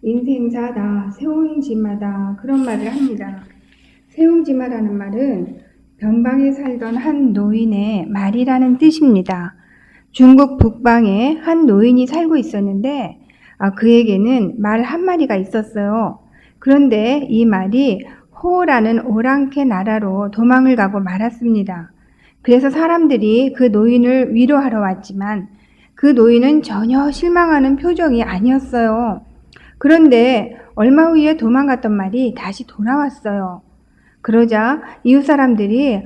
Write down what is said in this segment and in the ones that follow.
인생사다, 세옹지마다 그런 말을 합니다. 세옹지마라는 말은 변방에 살던 한 노인의 말이라는 뜻입니다. 중국 북방에 한 노인이 살고 있었는데 그에게는 말 한 마리가 있었어요. 그런데 이 말이 호라는 오랑캐 나라로 도망을 가고 말았습니다. 그래서 사람들이 그 노인을 위로하러 왔지만 그 노인은 전혀 실망하는 표정이 아니었어요. 그런데 얼마 후에 도망갔던 말이 다시 돌아왔어요. 그러자 이웃 사람들이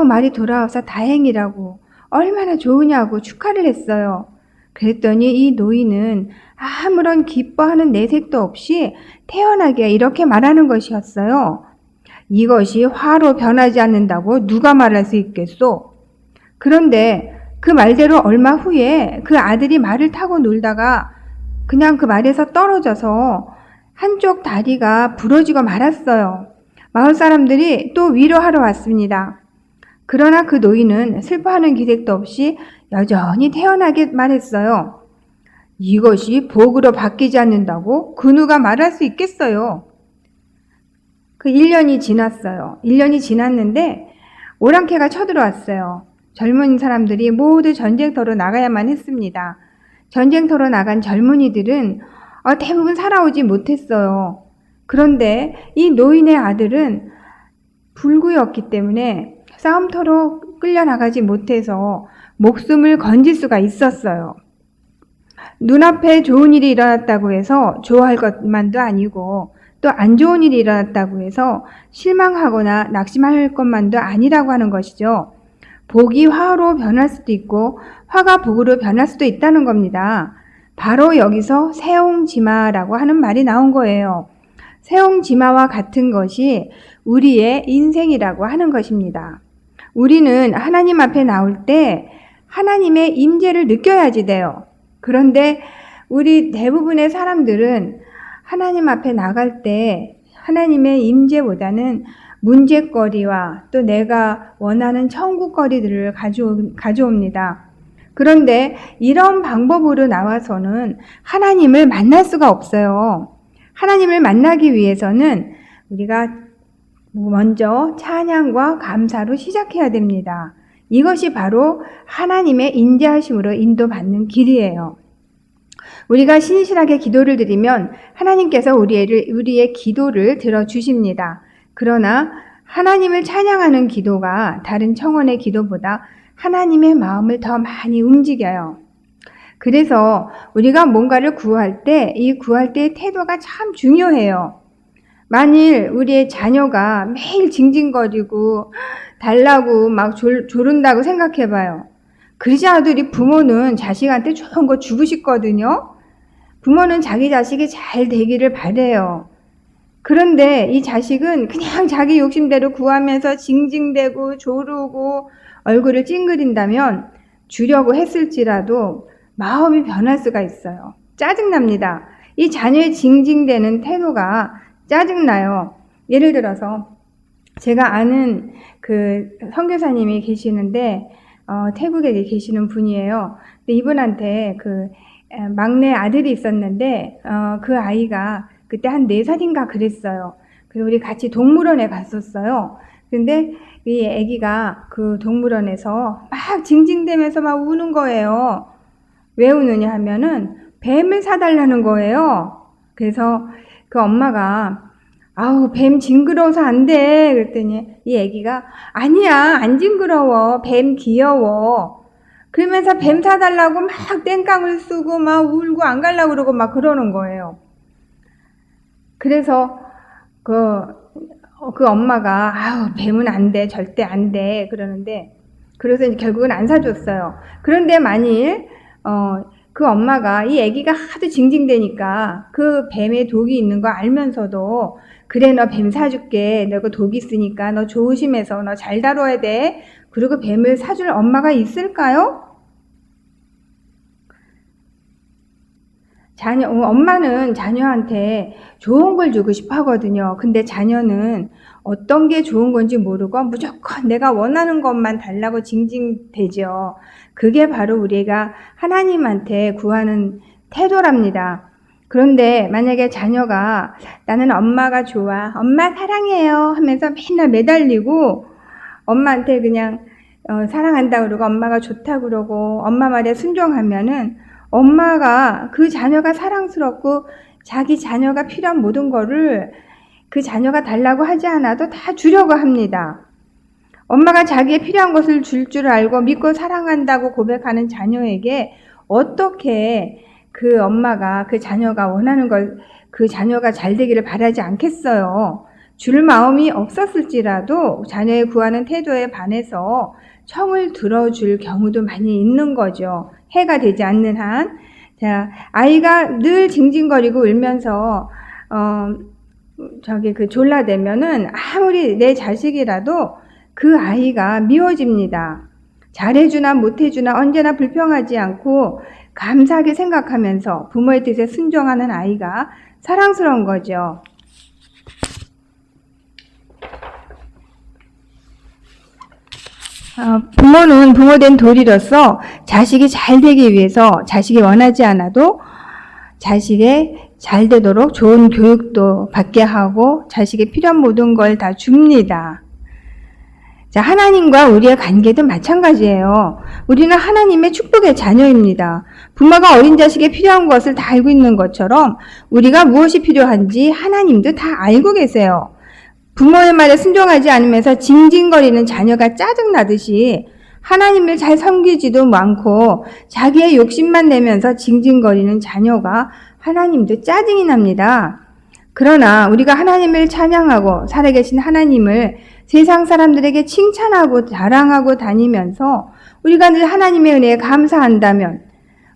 말이 돌아와서 다행이라고 얼마나 좋으냐고 축하를 했어요. 그랬더니 이 노인은 아무런 기뻐하는 내색도 없이 태연하게 이렇게 말하는 것이었어요. 이것이 화로 변하지 않는다고 누가 말할 수 있겠소? 그런데 그 말대로 얼마 후에 그 아들이 말을 타고 놀다가 그냥 그 말에서 떨어져서 한쪽 다리가 부러지고 말았어요. 마을 사람들이 또 위로하러 왔습니다. 그러나 그 노인은 슬퍼하는 기색도 없이 여전히 태연하게 말했어요. 이것이 복으로 바뀌지 않는다고 그 누가 말할 수 있겠어요. 그 1년이 지났어요. 1년이 지났는데 오랑캐가 쳐들어왔어요. 젊은 사람들이 모두 전쟁터로 나가야만 했습니다. 전쟁터로 나간 젊은이들은 대부분 살아오지 못했어요. 그런데 이 노인의 아들은 불구였기 때문에 싸움터로 끌려나가지 못해서 목숨을 건질 수가 있었어요. 눈앞에 좋은 일이 일어났다고 해서 좋아할 것만도 아니고 또 안 좋은 일이 일어났다고 해서 실망하거나 낙심할 것만도 아니라고 하는 것이죠. 복이 화로 변할 수도 있고 화가 복으로 변할 수도 있다는 겁니다. 바로 여기서 세옹지마라고 하는 말이 나온 거예요. 세옹지마와 같은 것이 우리의 인생이라고 하는 것입니다. 우리는 하나님 앞에 나올 때 하나님의 임재를 느껴야지 돼요. 그런데 우리 대부분의 사람들은 하나님 앞에 나갈 때 하나님의 임재보다는 문제거리와 또 내가 원하는 천국거리들을 가져옵니다. 그런데 이런 방법으로 나와서는 하나님을 만날 수가 없어요. 하나님을 만나기 위해서는 우리가 먼저 찬양과 감사로 시작해야 됩니다. 이것이 바로 하나님의 인자하심으로 인도받는 길이에요. 우리가 신실하게 기도를 드리면 하나님께서 우리의 기도를 들어주십니다. 그러나 하나님을 찬양하는 기도가 다른 청원의 기도보다 하나님의 마음을 더 많이 움직여요. 그래서 우리가 뭔가를 구할 때 이 구할 때의 태도가 참 중요해요. 만일 우리의 자녀가 매일 징징거리고 달라고 막 조른다고 생각해봐요. 그러지 않아도 우리 부모는 자식한테 좋은 거 주고 싶거든요. 부모는 자기 자식이 잘 되기를 바래요. 그런데 이 자식은 그냥 자기 욕심대로 구하면서 징징대고 조르고 얼굴을 찡그린다면 주려고 했을지라도 마음이 변할 수가 있어요. 짜증납니다. 이 자녀의 징징대는 태도가 짜증나요. 예를 들어서 제가 아는 그 선교사님이 계시는데 태국에 계시는 분이에요. 근데 이분한테 그 막내 아들이 있었는데 그 아이가 그때 한 4살인가 그랬어요. 그래서 우리 같이 동물원에 갔었어요. 근데 이 아기가 그 동물원에서 막 징징대면서 막 우는 거예요. 왜 우느냐 하면은 뱀을 사달라는 거예요. 그래서 그 엄마가 뱀 징그러워서 안 돼. 그랬더니 이 아기가 아니야, 안 징그러워. 뱀 귀여워. 그러면서 뱀 사달라고 막 땡깡을 쓰고 막 울고 안 가려고 그러고 막 그러는 거예요. 그래서 그 엄마가 뱀은 안 돼. 절대 안 돼. 그러는데 그래서 이제 결국은 안 사줬어요. 그런데 만일 그 엄마가 이 아기가 하도 징징대니까 그 뱀에 독이 있는 거 알면서도 그래 너 뱀 사줄게. 너 그 독이 있으니까 너 조심해서 너 잘 다뤄야 돼. 그리고 뱀을 사줄 엄마가 있을까요? 엄마는 자녀한테 좋은 걸 주고 싶어 하거든요. 근데 자녀는 어떤 게 좋은 건지 모르고 무조건 내가 원하는 것만 달라고 징징대죠. 그게 바로 우리가 하나님한테 구하는 태도랍니다. 그런데 만약에 자녀가 나는 엄마가 좋아, 엄마 사랑해요 하면서 맨날 매달리고 엄마한테 그냥 사랑한다고 그러고 엄마가 좋다고 그러고 엄마 말에 순종하면은 엄마가 그 자녀가 사랑스럽고 자기 자녀가 필요한 모든 거를 그 자녀가 달라고 하지 않아도 다 주려고 합니다. 엄마가 자기의 필요한 것을 줄 줄 알고 믿고 사랑한다고 고백하는 자녀에게 어떻게 그 엄마가 그 자녀가 원하는 걸 그 자녀가 잘 되기를 바라지 않겠어요. 줄 마음이 없었을지라도 자녀의 구하는 태도에 반해서 청을 들어줄 경우도 많이 있는 거죠. 해가 되지 않는 한. 자, 아이가 늘 징징거리고 울면서 졸라대면은 아무리 내 자식이라도 그 아이가 미워집니다. 잘해주나 못해주나 언제나 불평하지 않고 감사하게 생각하면서 부모의 뜻에 순종하는 아이가 사랑스러운 거죠. 부모는 부모된 도리로서 자식이 잘 되기 위해서 자식이 원하지 않아도 자식의 잘 되도록 좋은 교육도 받게 하고 자식이 필요한 모든 걸 다 줍니다. 자, 하나님과 우리의 관계도 마찬가지예요. 우리는 하나님의 축복의 자녀입니다. 부모가 어린 자식의 필요한 것을 다 알고 있는 것처럼 우리가 무엇이 필요한지 하나님도 다 알고 계세요. 부모의 말에 순종하지 않으면서 징징거리는 자녀가 짜증나듯이 하나님을 잘 섬기지도 않고 자기의 욕심만 내면서 징징거리는 자녀가 하나님도 짜증이 납니다. 그러나 우리가 하나님을 찬양하고 살아계신 하나님을 세상 사람들에게 칭찬하고 자랑하고 다니면서 우리가 늘 하나님의 은혜에 감사한다면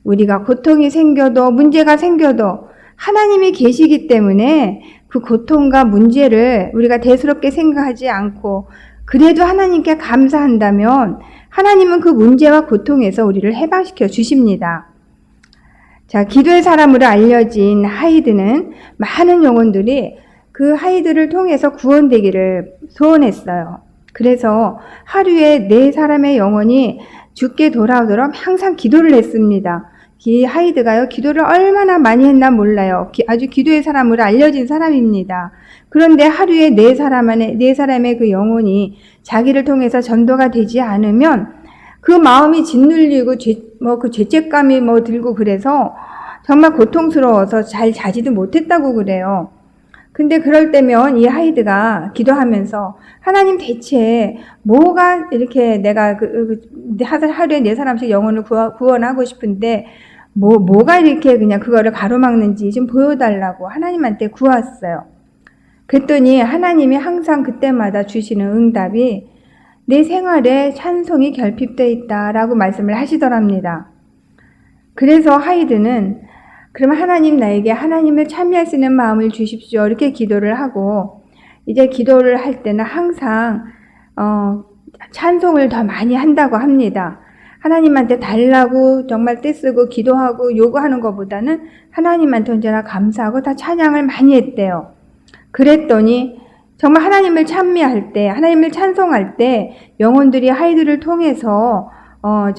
우리가 고통이 생겨도 문제가 생겨도 하나님이 계시기 때문에 그 고통과 문제를 우리가 대수롭게 생각하지 않고 그래도 하나님께 감사한다면 하나님은 그 문제와 고통에서 우리를 해방시켜 주십니다. 자, 기도의 사람으로 알려진 하이드는 많은 영혼들이 그 하이드를 통해서 구원되기를 소원했어요. 그래서 하루에 4사람의 영혼이 죽게 돌아오도록 항상 기도를 했습니다. 이 하이드가요, 기도를 얼마나 많이 했나 몰라요. 아주 기도의 사람으로 알려진 사람입니다. 그런데 하루에 4사람의 그 영혼이 자기를 통해서 전도가 되지 않으면 그 마음이 짓눌리고 그 죄책감이 들고 그래서 정말 고통스러워서 잘 자지도 못했다고 그래요. 근데 그럴 때면 이 하이드가 기도하면서 하나님 대체 뭐가 이렇게 내가 하루에 4사람씩 영혼을 구원하고 싶은데 뭐가 이렇게 그냥 그거를 가로막는지 좀 보여달라고 하나님한테 구했어요. 그랬더니 하나님이 항상 그때마다 주시는 응답이 내 생활에 찬송이 결핍되어 있다라고 말씀을 하시더랍니다. 그래서 하이드는 그러면 하나님 나에게 하나님을 찬미할 수 있는 마음을 주십시오. 이렇게 기도를 하고 이제 기도를 할 때는 항상 찬송을 더 많이 한다고 합니다. 하나님한테 달라고 정말 떼쓰고 기도하고 요구하는 것보다는 하나님한테 언제나 감사하고 다 찬양을 많이 했대요. 그랬더니 정말 하나님을 찬미할 때, 하나님을 찬송할 때 영혼들이 하이드를 통해서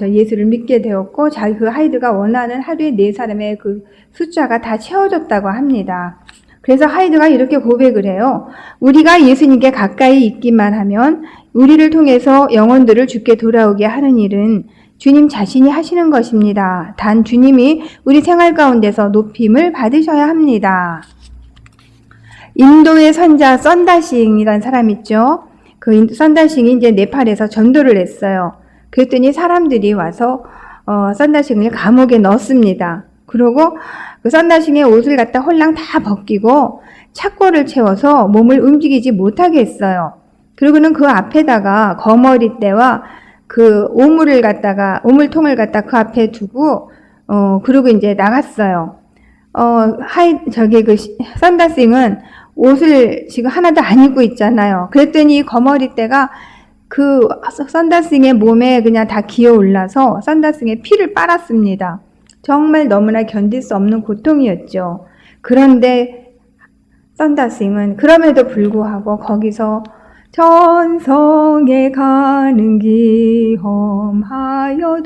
예수를 믿게 되었고 그 하이드가 원하는 하루에 4사람의 그 숫자가 다 채워졌다고 합니다. 그래서 하이드가 이렇게 고백을 해요. 우리가 예수님께 가까이 있기만 하면 우리를 통해서 영혼들을 주께 돌아오게 하는 일은 주님 자신이 하시는 것입니다. 단 주님이 우리 생활 가운데서 높임을 받으셔야 합니다. 인도의 선자 썬다싱이라는 사람 있죠. 그 썬다싱이 이제 네팔에서 전도를 했어요. 그랬더니 사람들이 와서 썬다싱을 감옥에 넣었습니다. 그리고 그 썬다싱의 옷을 갖다 홀랑 다 벗기고 착고를 채워서 몸을 움직이지 못하게 했어요. 그리고는 그 앞에다가 거머리대와 그 오물통을 갖다 그 앞에 두고 그리고 이제 나갔어요. 썬다싱은 옷을 지금 하나도 안 입고 있잖아요. 그랬더니 거머리대가 그 썬다싱의 몸에 그냥 다 기어 올라서 썬다싱의 피를 빨았습니다. 정말 너무나 견딜 수 없는 고통이었죠. 그런데 썬다싱은 그럼에도 불구하고 거기서 천성에 가는 길 험하여도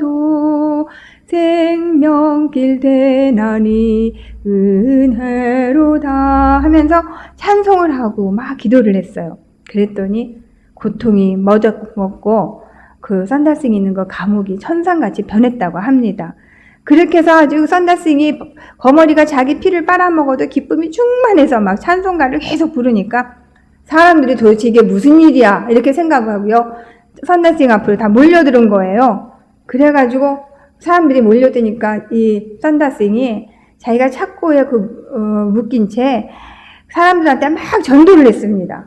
생명길 대나니 은혜로다 하면서 찬송을 하고 막 기도를 했어요. 그랬더니 고통이 머저먹고 그 썬다싱이 있는 그 감옥이 천상같이 변했다고 합니다. 그렇게 해서 아주 썬다싱이 거머리가 자기 피를 빨아먹어도 기쁨이 충만해서 막 찬송가를 계속 부르니까 사람들이 도대체 이게 무슨 일이야 이렇게 생각하고요. 썬다싱 앞으로 다 몰려들은 거예요. 그래가지고 사람들이 몰려드니까 이 썬다싱이 자기가 착고에 묶인 채 사람들한테 막 전도를 했습니다.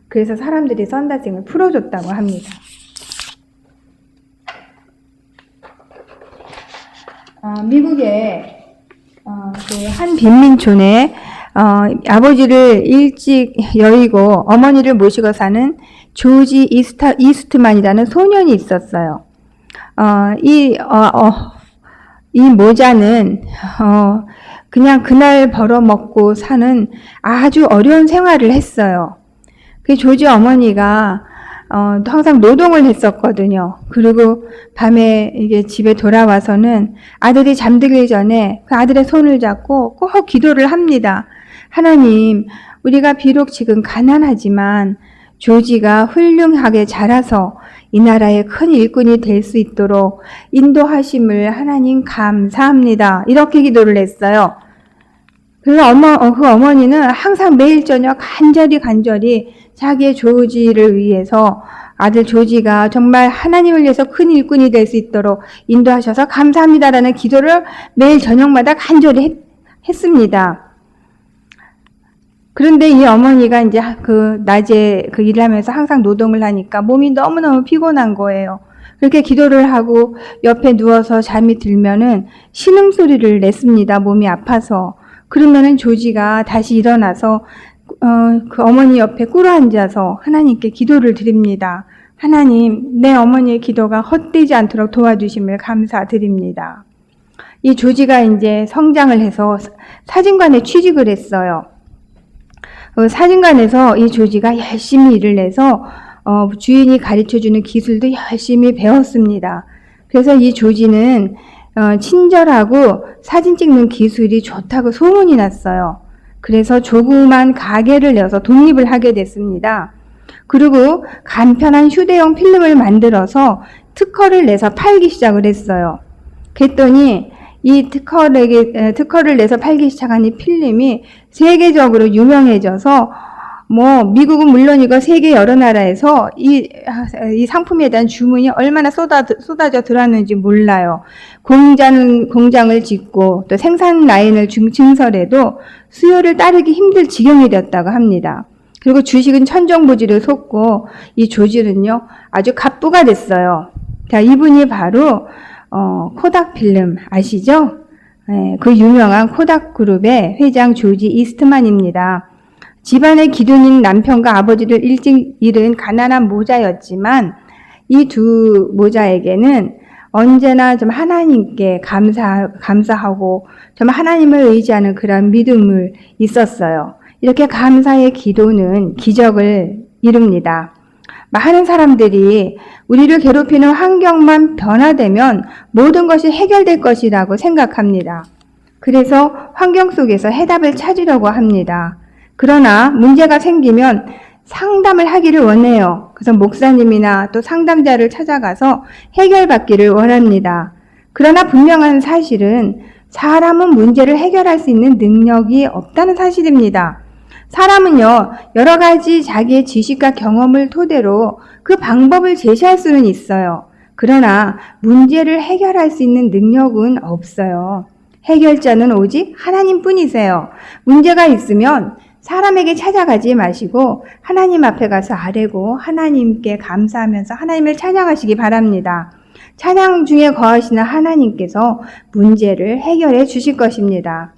그래서 사람들이 썬다싱을 풀어줬다고 합니다. 미국의 그 한 빈민촌에 아버지를 일찍 여의고 어머니를 모시고 사는 조지 이스트만이라는 소년이 있었어요. 이 모자는 그냥 그날 벌어먹고 사는 아주 어려운 생활을 했어요. 그 조지 어머니가 항상 노동을 했었거든요. 그리고 밤에 이게 집에 돌아와서는 아들이 잠들기 전에 그 아들의 손을 잡고 꼭 기도를 합니다. 하나님, 우리가 비록 지금 가난하지만 조지가 훌륭하게 자라서 이 나라의 큰 일꾼이 될 수 있도록 인도하심을 하나님 감사합니다. 이렇게 기도를 했어요. 그래서 그 어머니는 항상 매일 저녁 간절히 자기의 조지를 위해서 아들 조지가 정말 하나님을 위해서 큰 일꾼이 될 수 있도록 인도하셔서 감사합니다라는 기도를 매일 저녁마다 간절히 했습니다. 그런데 이 어머니가 이제 그 낮에 그 일을 하면서 항상 노동을 하니까 몸이 너무너무 피곤한 거예요. 그렇게 기도를 하고 옆에 누워서 잠이 들면은 신음소리를 냈습니다. 몸이 아파서. 그러면은 조지가 다시 일어나서 그 어머니 옆에 꿇어 앉아서 하나님께 기도를 드립니다. 하나님, 내 어머니의 기도가 헛되지 않도록 도와주심을 감사드립니다. 이 조지가 이제 성장을 해서 사진관에 취직을 했어요. 사진관에서 이 조지가 열심히 일을 해서 주인이 가르쳐주는 기술도 열심히 배웠습니다. 그래서 이 조지는 친절하고 사진 찍는 기술이 좋다고 소문이 났어요. 그래서 조그만 가게를 여서 독립을 하게 됐습니다. 그리고 간편한 휴대용 필름을 만들어서 특허를 내서 팔기 시작을 했어요. 그랬더니 이 특허를 내서 팔기 시작한 이 필름이 세계적으로 유명해져서 미국은 물론이고 세계 여러 나라에서 이 상품에 대한 주문이 얼마나 쏟아져 들어왔는지 몰라요. 공장을 짓고 또 생산 라인을 증설해도 수요를 따르기 힘들 지경이 되었다고 합니다. 그리고 주식은 천정부지를 솟고 이 조지는요 아주 갑부가 됐어요. 자, 이분이 바로 코닥 필름 아시죠? 네, 그 유명한 코닥 그룹의 회장 조지 이스트만입니다. 집안의 기둥인 남편과 아버지를 일찍 잃은 가난한 모자였지만 이 두 모자에게는 언제나 좀 하나님께 감사하고 좀 하나님을 의지하는 그런 믿음을 있었어요. 이렇게 감사의 기도는 기적을 이룹니다. 많은 사람들이 우리를 괴롭히는 환경만 변화되면 모든 것이 해결될 것이라고 생각합니다. 그래서 환경 속에서 해답을 찾으려고 합니다. 그러나 문제가 생기면 상담을 하기를 원해요. 그래서 목사님이나 또 상담자를 찾아가서 해결받기를 원합니다. 그러나 분명한 사실은 사람은 문제를 해결할 수 있는 능력이 없다는 사실입니다. 사람은요, 여러 가지 자기의 지식과 경험을 토대로 그 방법을 제시할 수는 있어요. 그러나 문제를 해결할 수 있는 능력은 없어요. 해결자는 오직 하나님뿐이세요. 문제가 있으면 사람에게 찾아가지 마시고 하나님 앞에 가서 아뢰고 하나님께 감사하면서 하나님을 찬양하시기 바랍니다. 찬양 중에 거하시는 하나님께서 문제를 해결해 주실 것입니다.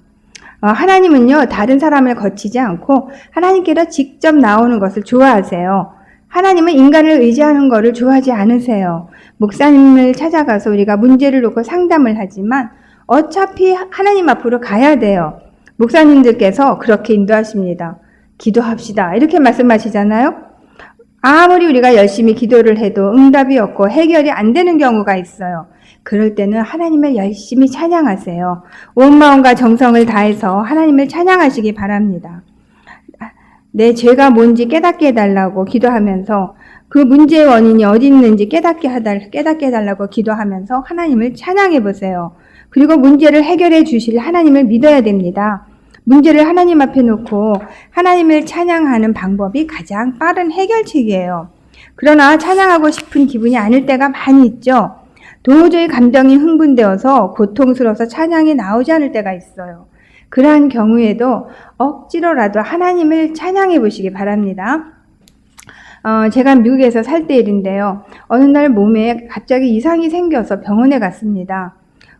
하나님은요, 다른 사람을 거치지 않고 하나님께로 직접 나오는 것을 좋아하세요. 하나님은 인간을 의지하는 것을 좋아하지 않으세요. 목사님을 찾아가서 우리가 문제를 놓고 상담을 하지만 어차피 하나님 앞으로 가야 돼요. 목사님들께서 그렇게 인도하십니다. 기도합시다. 이렇게 말씀하시잖아요. 아무리 우리가 열심히 기도를 해도 응답이 없고 해결이 안 되는 경우가 있어요. 그럴 때는 하나님을 열심히 찬양하세요. 온 마음과 정성을 다해서 하나님을 찬양하시기 바랍니다. 내 죄가 뭔지 깨닫게 해달라고 기도하면서 그 문제의 원인이 어디 있는지 깨닫게 해달라고 기도하면서 하나님을 찬양해 보세요. 그리고 문제를 해결해 주실 하나님을 믿어야 됩니다. 문제를 하나님 앞에 놓고 하나님을 찬양하는 방법이 가장 빠른 해결책이에요. 그러나 찬양하고 싶은 기분이 아닐 때가 많이 있죠. 도저히 감정이 흥분되어서 고통스러워서 찬양이 나오지 않을 때가 있어요. 그러한 경우에도 억지로라도 하나님을 찬양해 보시기 바랍니다. 제가 미국에서 살 때 일인데요. 어느 날 몸에 갑자기 이상이 생겨서 병원에 갔습니다.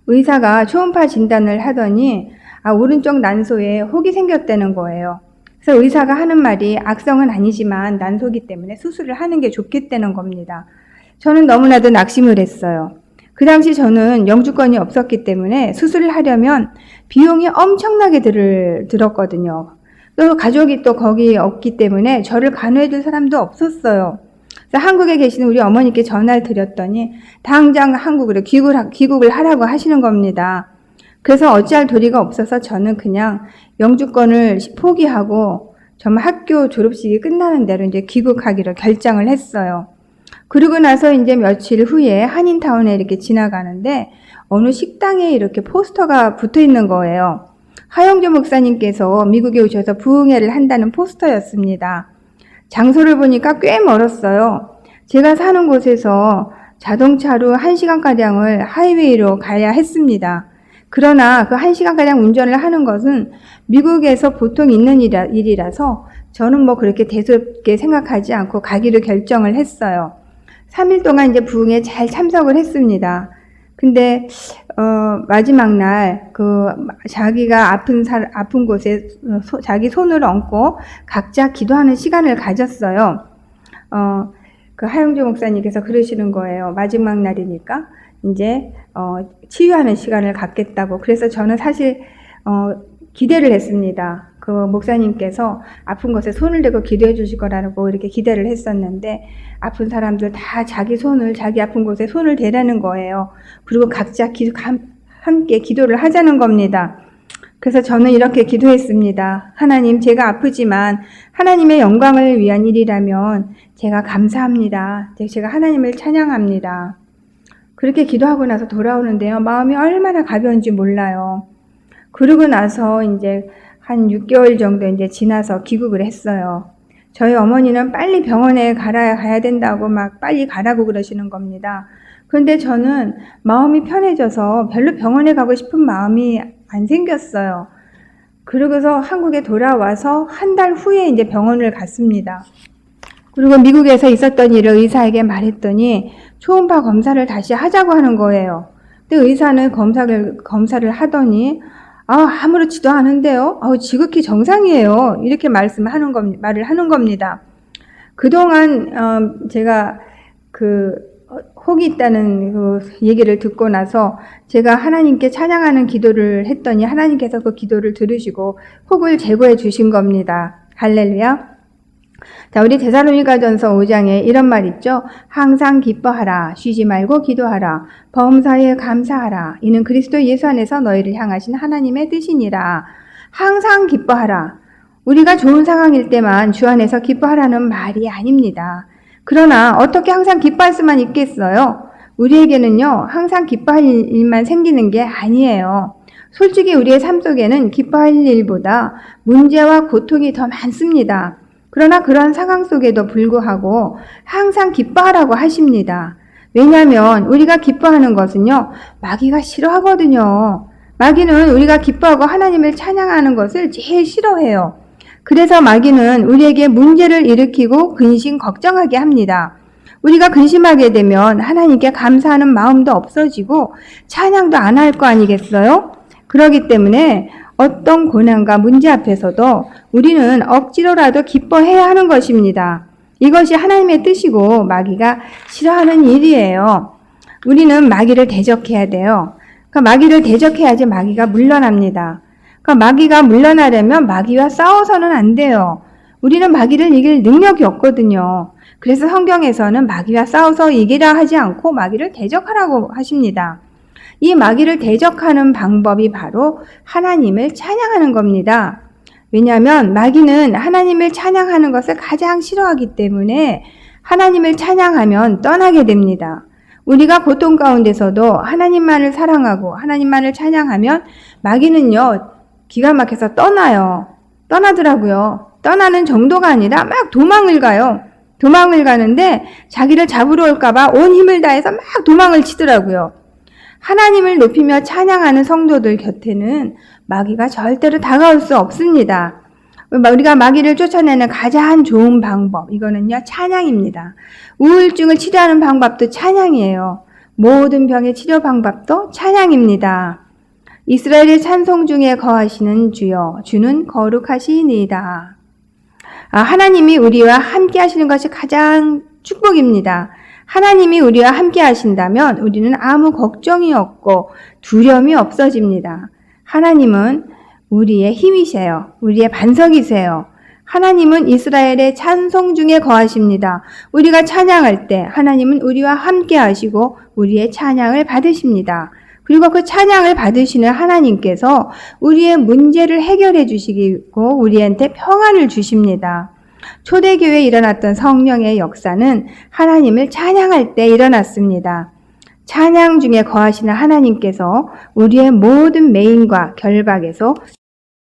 의사가 초음파 진단을 하더니 오른쪽 난소에 혹이 생겼다는 거예요. 그래서 의사가 하는 말이 악성은 아니지만 난소기 때문에 수술을 하는 게 좋겠다는 겁니다. 저는 너무나도 낙심을 했어요. 그 당시 저는 영주권이 없었기 때문에 수술을 하려면 비용이 엄청나게 들었거든요. 또 가족이 또 거기 없기 때문에 저를 간호해줄 사람도 없었어요. 그래서 한국에 계시는 우리 어머니께 전화를 드렸더니 당장 한국으로 귀국을 하라고 하시는 겁니다. 그래서 어찌할 도리가 없어서 저는 그냥 영주권을 포기하고 정말 학교 졸업식이 끝나는 대로 이제 귀국하기로 결정을 했어요. 그러고 나서 이제 며칠 후에 한인타운에 이렇게 지나가는데 어느 식당에 이렇게 포스터가 붙어 있는 거예요. 하영조 목사님께서 미국에 오셔서 부흥회를 한다는 포스터였습니다. 장소를 보니까 꽤 멀었어요. 제가 사는 곳에서 자동차로 1시간가량을 하이웨이로 가야 했습니다. 그러나 그 1시간가량 운전을 하는 것은 미국에서 보통 있는 일이라서 저는 그렇게 대수롭게 생각하지 않고 가기로 결정을 했어요. 3일 동안 이제 부흥에 잘 참석을 했습니다. 근데 마지막 날 자기가 아픈 곳에 자기 손을 얹고 각자 기도하는 시간을 가졌어요. 그 하영주 목사님께서 그러시는 거예요. 마지막 날이니까 이제 치유하는 시간을 갖겠다고. 그래서 저는 사실 기대를 했습니다. 그 목사님께서 아픈 곳에 손을 대고 기도해 주실 거라고 이렇게 기대를 했었는데 아픈 사람들 다 자기 아픈 곳에 손을 대라는 거예요. 그리고 각자 함께 기도를 하자는 겁니다. 그래서 저는 이렇게 기도했습니다. 하나님, 제가 아프지만 하나님의 영광을 위한 일이라면 제가 감사합니다. 제가 하나님을 찬양합니다. 그렇게 기도하고 나서 돌아오는데요. 마음이 얼마나 가벼운지 몰라요. 그러고 나서 이제 한 6개월 정도 이제 지나서 귀국을 했어요. 저희 어머니는 빨리 병원에 가야 된다고 막 빨리 가라고 그러시는 겁니다. 그런데 저는 마음이 편해져서 별로 병원에 가고 싶은 마음이 안 생겼어요. 그러고서 한국에 돌아와서 한 달 후에 이제 병원을 갔습니다. 그리고 미국에서 있었던 일을 의사에게 말했더니 초음파 검사를 다시 하자고 하는 거예요. 근데 의사는 검사를 하더니 아무렇지도 않은데요. 지극히 정상이에요. 이렇게 말을 하는 겁니다. 그동안 제가 혹이 있다는 그 얘기를 듣고 나서 제가 하나님께 찬양하는 기도를 했더니 하나님께서 그 기도를 들으시고 혹을 제거해 주신 겁니다. 할렐루야. 자, 우리 데살로니가전서 5장에 이런 말 있죠. 항상 기뻐하라. 쉬지 말고 기도하라. 범사에 감사하라. 이는 그리스도 예수 안에서 너희를 향하신 하나님의 뜻이니라. 항상 기뻐하라. 우리가 좋은 상황일 때만 주 안에서 기뻐하라는 말이 아닙니다. 그러나 어떻게 항상 기뻐할 수만 있겠어요? 우리에게는요, 항상 기뻐할 일만 생기는 게 아니에요. 솔직히 우리의 삶 속에는 기뻐할 일보다 문제와 고통이 더 많습니다. 그러나 그런 상황 속에도 불구하고 항상 기뻐하라고 하십니다. 왜냐하면 우리가 기뻐하는 것은요, 마귀가 싫어하거든요. 마귀는 우리가 기뻐하고 하나님을 찬양하는 것을 제일 싫어해요. 그래서 마귀는 우리에게 문제를 일으키고 근심 걱정하게 합니다. 우리가 근심하게 되면 하나님께 감사하는 마음도 없어지고 찬양도 안 할 거 아니겠어요? 그렇기 때문에 어떤 고난과 문제 앞에서도 우리는 억지로라도 기뻐해야 하는 것입니다. 이것이 하나님의 뜻이고 마귀가 싫어하는 일이에요. 우리는 마귀를 대적해야 돼요. 마귀를 대적해야지 마귀가 물러납니다. 마귀가 물러나려면 마귀와 싸워서는 안 돼요. 우리는 마귀를 이길 능력이 없거든요. 그래서 성경에서는 마귀와 싸워서 이기라 하지 않고 마귀를 대적하라고 하십니다. 이 마귀를 대적하는 방법이 바로 하나님을 찬양하는 겁니다. 왜냐하면 마귀는 하나님을 찬양하는 것을 가장 싫어하기 때문에 하나님을 찬양하면 떠나게 됩니다. 우리가 고통 가운데서도 하나님만을 사랑하고 하나님만을 찬양하면 마귀는요, 기가 막혀서 떠나더라고요. 떠나는 정도가 아니라 막 도망을 가요. 도망을 가는데 자기를 잡으러 올까봐 온 힘을 다해서 막 도망을 치더라고요. 하나님을 높이며 찬양하는 성도들 곁에는 마귀가 절대로 다가올 수 없습니다. 우리가 마귀를 쫓아내는 가장 좋은 방법, 이거는요, 찬양입니다. 우울증을 치료하는 방법도 찬양이에요. 모든 병의 치료 방법도 찬양입니다. 이스라엘의 찬송 중에 거하시는 주여, 주는 거룩하시니이다. 하나님이 우리와 함께 하시는 것이 가장 축복입니다. 하나님이 우리와 함께 하신다면 우리는 아무 걱정이 없고 두려움이 없어집니다. 하나님은 우리의 힘이세요. 우리의 반석이세요. 하나님은 이스라엘의 찬송 중에 거하십니다. 우리가 찬양할 때 하나님은 우리와 함께 하시고 우리의 찬양을 받으십니다. 그리고 그 찬양을 받으시는 하나님께서 우리의 문제를 해결해 주시고 우리한테 평안을 주십니다. 초대교회에 일어났던 성령의 역사는 하나님을 찬양할 때 일어났습니다. 찬양 중에 거하시는 하나님께서 우리의 모든 매임과 결박에서